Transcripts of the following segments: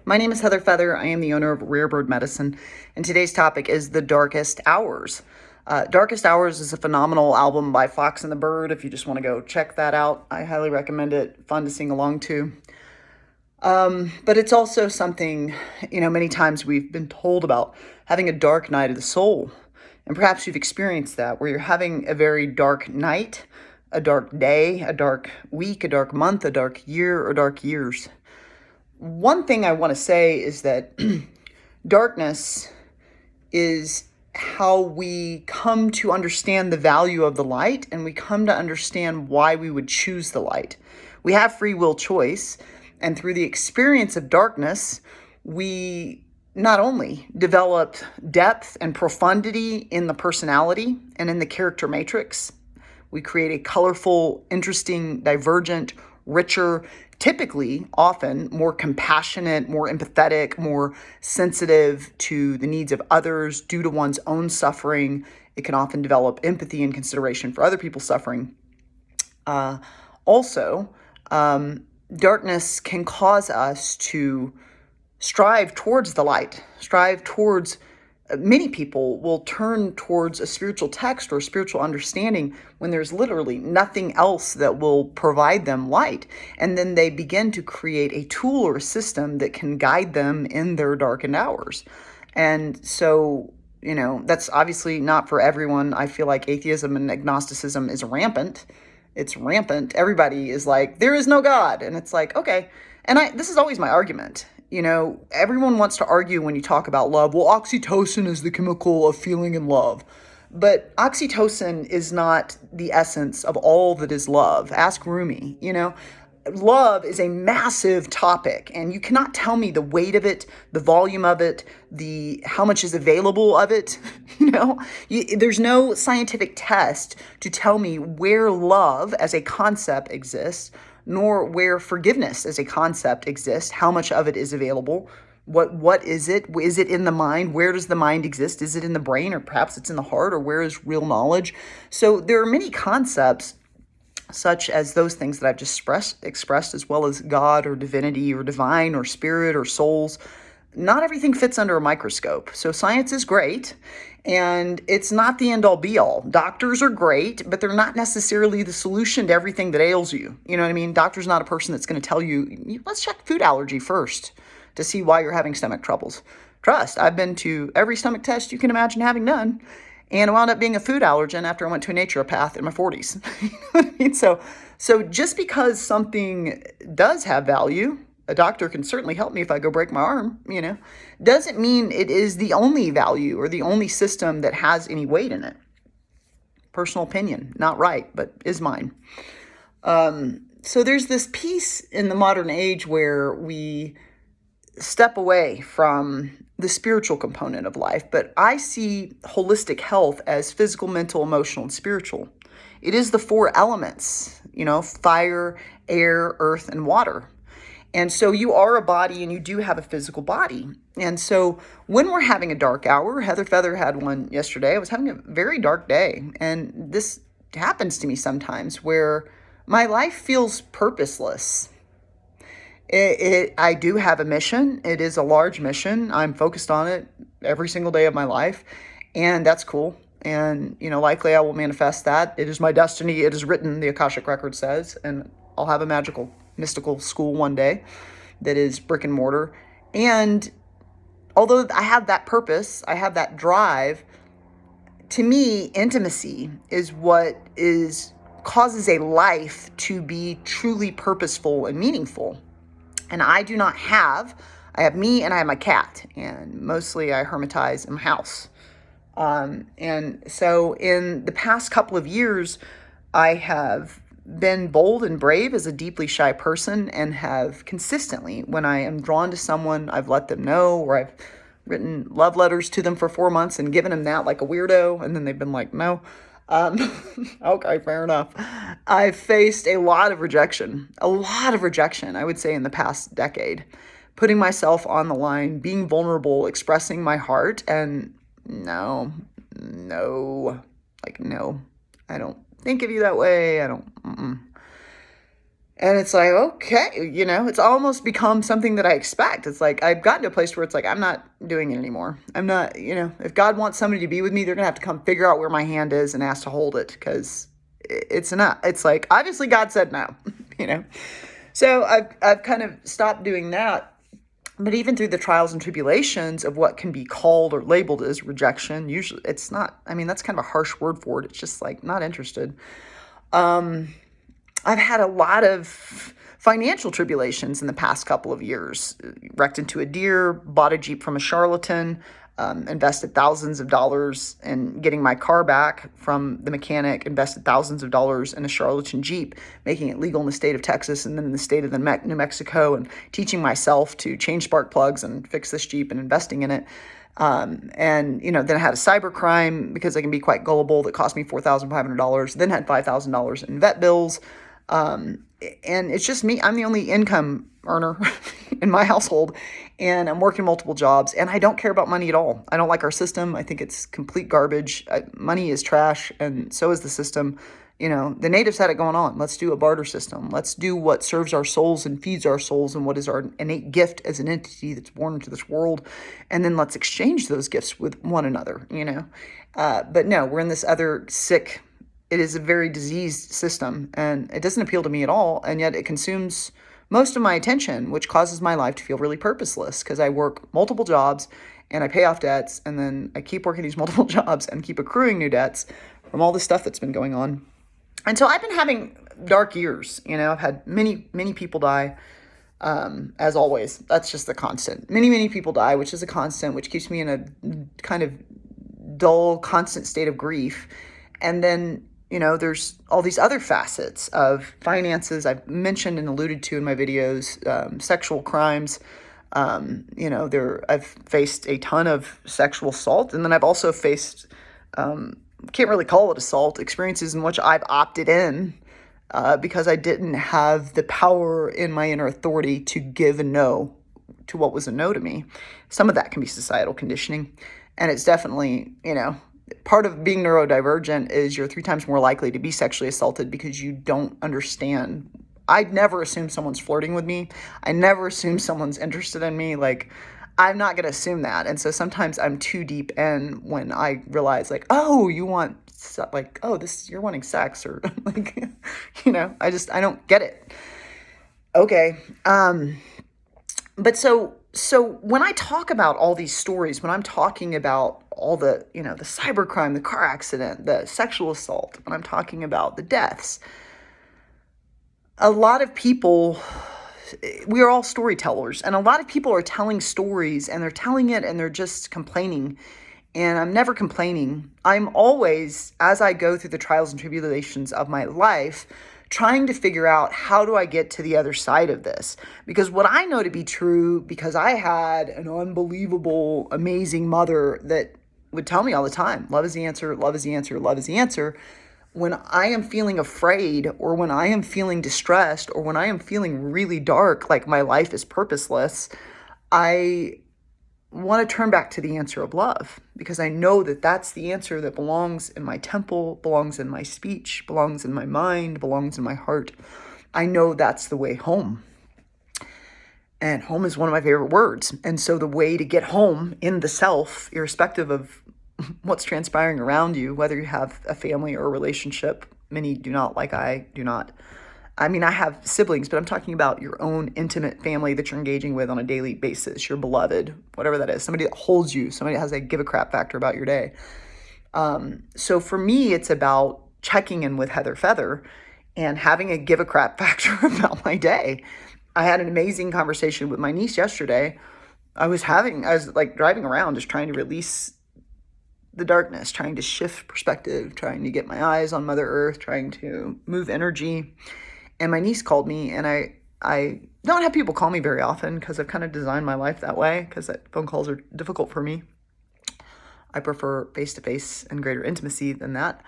My name is Heather Feather. I am the owner of Rare Bird Medicine, and today's topic is The Darkest Hours. Darkest Hours is a phenomenal album by Fox and the Bird. If you just want to go check that out, I highly recommend it. Fun to sing along to. But it's also something, many times we've been told about having a dark night of the soul. And perhaps you've experienced that, where you're having a very dark night, a dark day, a dark week, a dark month, a dark year, or dark years. One thing I want to say is that darkness is how we come to understand the value of the light, and we come to understand why we would choose the light. We have free will choice, and through the experience of darkness, we not only develop depth and profundity in the personality and in the character matrix, we create a colorful, interesting, divergent, richer, typically, often more compassionate, more empathetic, more sensitive to the needs of others due to one's own suffering. It can often develop empathy and consideration for other people's suffering. Also, darkness can cause us to strive towards the light, strive towards many people will turn towards a spiritual text or a spiritual understanding when there's literally nothing else that will provide them light. And then they begin to create a tool or a system that can guide them in their darkened hours. And so, that's obviously not for everyone. I feel like atheism and agnosticism is rampant. It's rampant. Everybody is like, there is no God. And it's like, okay. And this is always my argument. Everyone wants to argue when you talk about love. Well, oxytocin is the chemical of feeling in love. But oxytocin is not the essence of all that is love. Ask Rumi. Love is a massive topic, and you cannot tell me the weight of it, the volume of it, how much is available of it. There's no scientific test to tell me where love as a concept exists, nor where forgiveness as a concept exists, how much of it is available, what is it? Is it in the mind? Where does the mind exist? Is it in the brain, or perhaps it's in the heart, or where is real knowledge? So there are many concepts, such as those things that I've just expressed, as well as God or divinity or divine or spirit or souls. Not everything fits under a microscope. So science is great, and it's not the end all be all. Doctors are great, but they're not necessarily the solution to everything that ails you. You know what I mean? Doctor's not a person that's going to tell you, let's check food allergy first to see why you're having stomach troubles. Trust, I've been to every stomach test you can imagine having done, and it wound up being a food allergen after I went to a naturopath in my 40s. You know what I mean? So just because something does have value, a doctor can certainly help me if I go break my arm, doesn't mean it is the only value or the only system that has any weight in it. Personal opinion, not right, but is mine. So there's this piece in the modern age where we step away from the spiritual component of life, but I see holistic health as physical, mental, emotional, and spiritual. It is the four elements, fire, air, earth, and water. And so you are a body, and you do have a physical body. And so when we're having a dark hour, Heather Feather had one yesterday. I was having a very dark day. And this happens to me sometimes where my life feels purposeless. I do have a mission. It is a large mission. I'm focused on it every single day of my life. And that's cool. And, likely I will manifest that. It is my destiny. It is written, the Akashic Record says. And I'll have a mystical school one day that is brick and mortar. And although I have that purpose, I have that drive, to me, intimacy is what causes a life to be truly purposeful and meaningful. And I have me and I have my cat, and mostly I hermitize in my house. And so in the past couple of years, I have been bold and brave as a deeply shy person, and have consistently, when I am drawn to someone, I've let them know, or I've written love letters to them for 4 months and given them that like a weirdo, and then they've been like, no. Okay, fair enough. I've faced a lot of rejection, I would say, in the past decade, putting myself on the line, being vulnerable, expressing my heart, and no, I don't think of you that way. And it's like, okay, it's almost become something that I expect. It's like, I've gotten to a place where it's like, I'm not doing it anymore. I'm not, if God wants somebody to be with me, they're going to have to come figure out where my hand is and ask to hold it, because it's enough. It's like, obviously God said no, So I've kind of stopped doing that. But even through the trials and tribulations of what can be called or labeled as rejection, usually it's not, that's kind of a harsh word for it. It's just like, not interested. I've had a lot of financial tribulations in the past couple of years. Wrecked into a deer, bought a Jeep from a charlatan, invested thousands of dollars in getting my car back from the mechanic, invested thousands of dollars in a charlatan Jeep, making it legal in the state of Texas and then in the state of New Mexico, and teaching myself to change spark plugs and fix this Jeep and investing in it. And then I had a cyber crime because I can be quite gullible that cost me $4,500, then had $5,000 in vet bills. And it's just me. I'm the only income earner in my household, and I'm working multiple jobs, and I don't care about money at all. I don't like our system. I think it's complete garbage. Money is trash, and so is the system. The natives had it going on. Let's do a barter system. Let's do what serves our souls and feeds our souls and what is our innate gift as an entity that's born into this world. And then let's exchange those gifts with one another, But no, we're in this other sick, it is a very diseased system, and it doesn't appeal to me at all. And yet it consumes most of my attention, which causes my life to feel really purposeless, because I work multiple jobs and I pay off debts, and then I keep working these multiple jobs and keep accruing new debts from all the stuff that's been going on. And so I've been having dark years. I've had many, many people die, as always. That's just the constant. Many, many people die, which is a constant, which keeps me in a kind of dull, constant state of grief. And then there's all these other facets of finances I've mentioned and alluded to in my videos, sexual crimes. I've faced a ton of sexual assault, and then I've also faced, can't really call it assault, experiences in which I've opted in because I didn't have the power in my inner authority to give a no to what was a no to me. Some of that can be societal conditioning, and it's definitely, part of being neurodivergent is you're 3 times more likely to be sexually assaulted because you don't understand. I'd never assume someone's flirting with me. I never assume someone's interested in me. Like, I'm not going to assume that. And so sometimes I'm too deep in when I realize, like, oh, you're wanting sex, or like, I don't get it. Okay. But so when I talk about all these stories, when I'm talking about all the, the cybercrime, the car accident, the sexual assault, when I'm talking about the deaths, a lot of people, we are all storytellers, and a lot of people are telling stories, and they're telling it and they're just complaining. And I'm never complaining. I'm always, as I go through the trials and tribulations of my life, trying to figure out, how do I get to the other side of this? Because what I know to be true, because I had an unbelievable, amazing mother that would tell me all the time, love is the answer, love is the answer, love is the answer. When I am feeling afraid, or when I am feeling distressed, or when I am feeling really dark, like my life is purposeless, I want to turn back to the answer of love, because I know that that's the answer that belongs in my temple, belongs in my speech, belongs in my mind, belongs in my heart. I know that's the way home. And home is one of my favorite words. And so the way to get home in the self, irrespective of what's transpiring around you, whether you have a family or a relationship, many do not, like I do not. I have siblings, but I'm talking about your own intimate family that you're engaging with on a daily basis, your beloved, whatever that is, somebody that holds you, somebody that has a give a crap factor about your day. So for me, it's about checking in with Heather Feather and having a give a crap factor about my day. I had an amazing conversation with my niece yesterday. I was like driving around just trying to release the darkness, trying to shift perspective, trying to get my eyes on Mother Earth, trying to move energy. And my niece called me, and I don't have people call me very often because I've kind of designed my life that way, because phone calls are difficult for me. I prefer face-to-face and greater intimacy than that.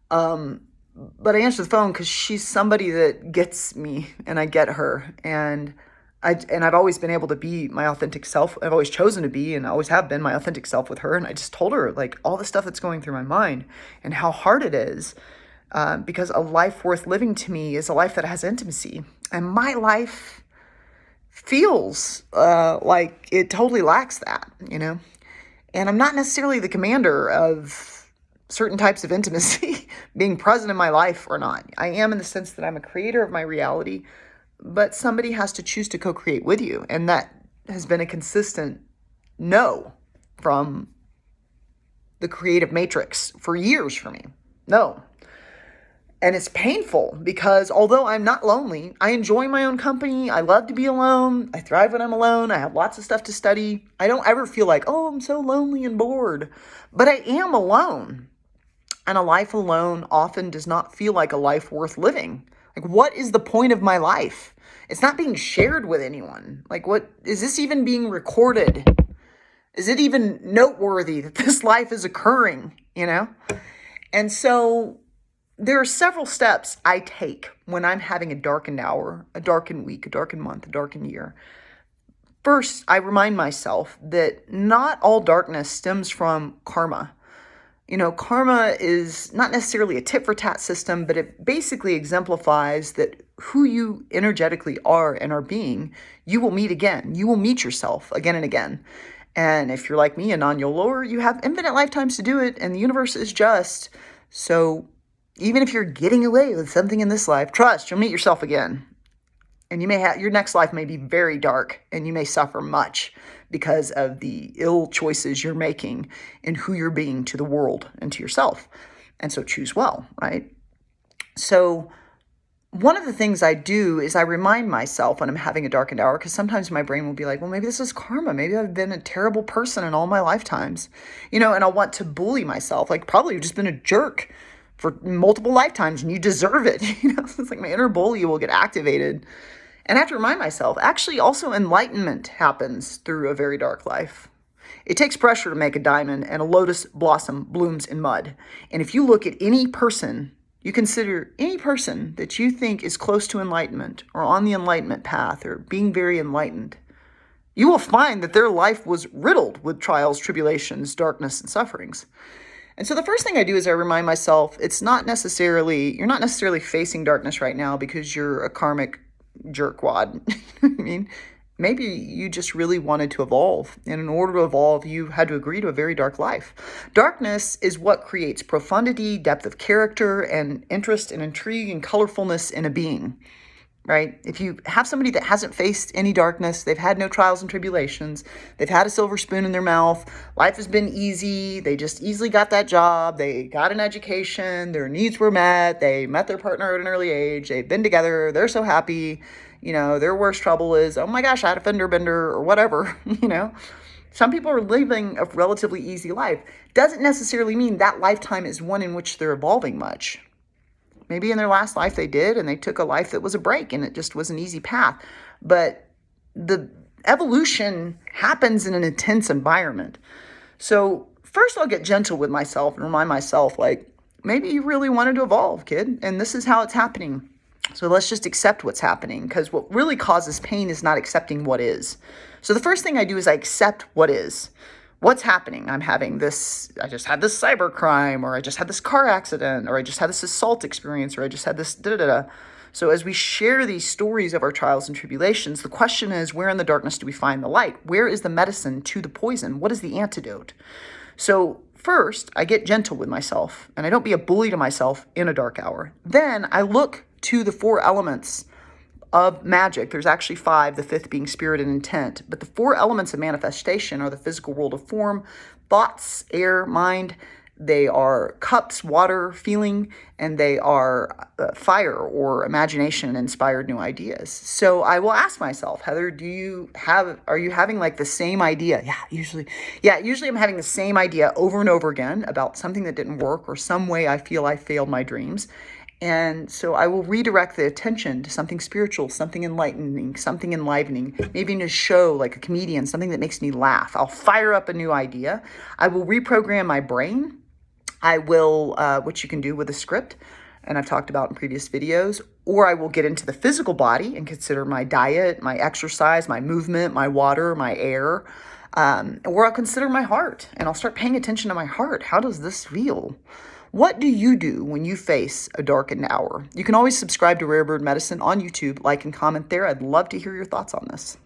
But I answer the phone because she's somebody that gets me, and I get her. And I've always been able to be my authentic self. I've always chosen to be, and I always have been my authentic self with her. And I just told her, like, all the stuff that's going through my mind and how hard it is. Because a life worth living to me is a life that has intimacy. And my life feels like it totally lacks that, And I'm not necessarily the commander of certain types of intimacy being present in my life or not. I am in the sense that I'm a creator of my reality, but somebody has to choose to co-create with you. And that has been a consistent no from the creative matrix for years for me. No. And it's painful because although I'm not lonely, I enjoy my own company. I love to be alone. I thrive when I'm alone. I have lots of stuff to study. I don't ever feel like, oh, I'm so lonely and bored. But I am alone. And a life alone often does not feel like a life worth living. Like, what is the point of my life? It's not being shared with anyone. Like, what is this even being recorded? Is it even noteworthy that this life is occurring, And so there are several steps I take when I'm having a darkened hour, a darkened week, a darkened month, a darkened year. First, I remind myself that not all darkness stems from karma. Karma is not necessarily a tit for tat system, but it basically exemplifies that who you energetically are and are being, you will meet again. You will meet yourself again and again. And if you're like me, a non-YOLOer, you have infinite lifetimes to do it, and the universe is just. So even if you're getting away with something in this life, trust, you'll meet yourself again. And you may have, your next life may be very dark, and you may suffer much because of the ill choices you're making in who you're being to the world and to yourself. And so choose well, right? So one of the things I do is I remind myself when I'm having a darkened hour, because sometimes my brain will be like, well, maybe this is karma. Maybe I've been a terrible person in all my lifetimes, and I'll want to bully myself. Like, probably you've just been a jerk for multiple lifetimes and you deserve it. It's like my inner bully will get activated. And I have to remind myself, actually, also enlightenment happens through a very dark life. It takes pressure to make a diamond, and a lotus blossom blooms in mud. And if you look at any person, you consider any person that you think is close to enlightenment or on the enlightenment path or being very enlightened, you will find that their life was riddled with trials, tribulations, darkness, and sufferings. And so the first thing I do is I remind myself, you're not necessarily facing darkness right now because you're a karmic jerkwad. Maybe you just really wanted to evolve. And in order to evolve, you had to agree to a very dark life. Darkness is what creates profundity, depth of character, and interest and intrigue and colorfulness in a being, right? If you have somebody that hasn't faced any darkness, they've had no trials and tribulations, they've had a silver spoon in their mouth, life has been easy, they just easily got that job, they got an education, their needs were met, they met their partner at an early age, they've been together, they're so happy, their worst trouble is, oh my gosh, I had a fender bender or whatever, Some people are living a relatively easy life. Doesn't necessarily mean that lifetime is one in which they're evolving much. Maybe in their last life they did, and they took a life that was a break, and it just was an easy path. But the evolution happens in an intense environment. So first I'll get gentle with myself and remind myself, like, maybe you really wanted to evolve, kid, and this is how it's happening. So let's just accept what's happening, because what really causes pain is not accepting what is. So the first thing I do is I accept what is. What's happening? I just had this cyber crime, or I just had this car accident, or I just had this assault experience, or I just had this da-da-da-da. So as we share these stories of our trials and tribulations, the question is, where in the darkness do we find the light? Where is the medicine to the poison? What is the antidote? So first, I get gentle with myself, and I don't be a bully to myself in a dark hour. Then I look to the 4 elements of magic. There's actually 5, the 5th being spirit and intent. But the 4 elements of manifestation are the physical world of form, thoughts, air, mind. They are cups, water, feeling, and they are fire or imagination and inspired new ideas. So I will ask myself, Heather, are you having like the same idea? Usually I'm having the same idea over and over again about something that didn't work or some way I feel I failed my dreams. And so I will redirect the attention to something spiritual, something enlightening, something enlivening, maybe in a show like a comedian, something that makes me laugh. I'll fire up a new idea. I will reprogram my brain. I will, which you can do with a script, and I've talked about in previous videos, or I will get into the physical body and consider my diet, my exercise, my movement, my water, my air, or I'll consider my heart, and I'll start paying attention to my heart. How does this feel? What do you do when you face a darkened hour? You can always subscribe to Rare Bird Medicine on YouTube, like and comment there. I'd love to hear your thoughts on this.